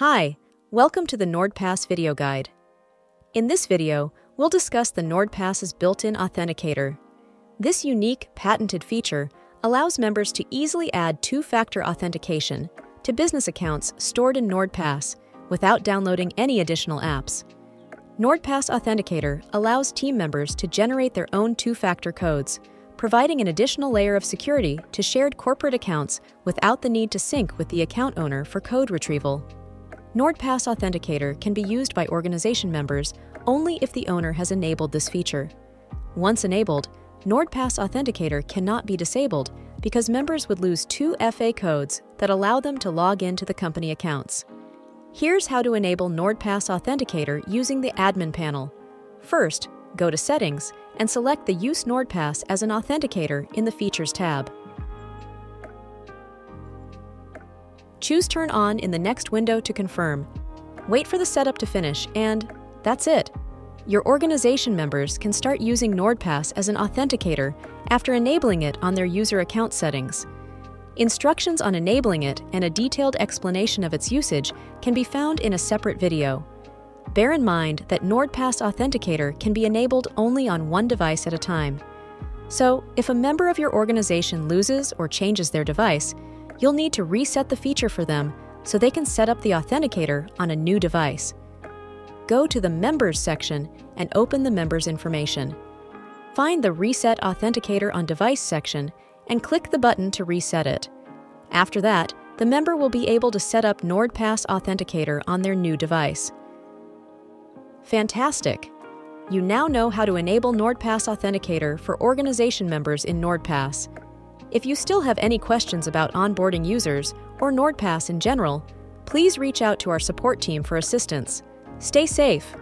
Hi, welcome to the NordPass video guide. In this video, we'll discuss the NordPass's built-in authenticator. This unique, patented feature allows members to easily add two-factor authentication to business accounts stored in NordPass without downloading any additional apps. NordPass Authenticator allows team members to generate their own two-factor codes, providing an additional layer of security to shared corporate accounts without the need to sync with the account owner for code retrieval. NordPass Authenticator can be used by organization members only if the owner has enabled this feature. Once enabled, NordPass Authenticator cannot be disabled because members would lose two FA codes that allow them to log into the company accounts. Here's how to enable NordPass Authenticator using the Admin panel. First, go to Settings and select the Use NordPass as an Authenticator in the Features tab. Choose Turn On in the next window to confirm. Wait for the setup to finish and that's it. Your organization members can start using NordPass as an authenticator after enabling it on their user account settings. Instructions on enabling it and a detailed explanation of its usage can be found in a separate video. Bear in mind that NordPass Authenticator can be enabled only on one device at a time. So, if a member of your organization loses or changes their device, you'll need to reset the feature for them so they can set up the authenticator on a new device. Go to the Members section and open the member's information. Find the Reset Authenticator on Device section and click the button to reset it. After that, the member will be able to set up NordPass Authenticator on their new device. Fantastic! You now know how to enable NordPass Authenticator for organization members in NordPass. If you still have any questions about onboarding users or NordPass in general, please reach out to our support team for assistance. Stay safe!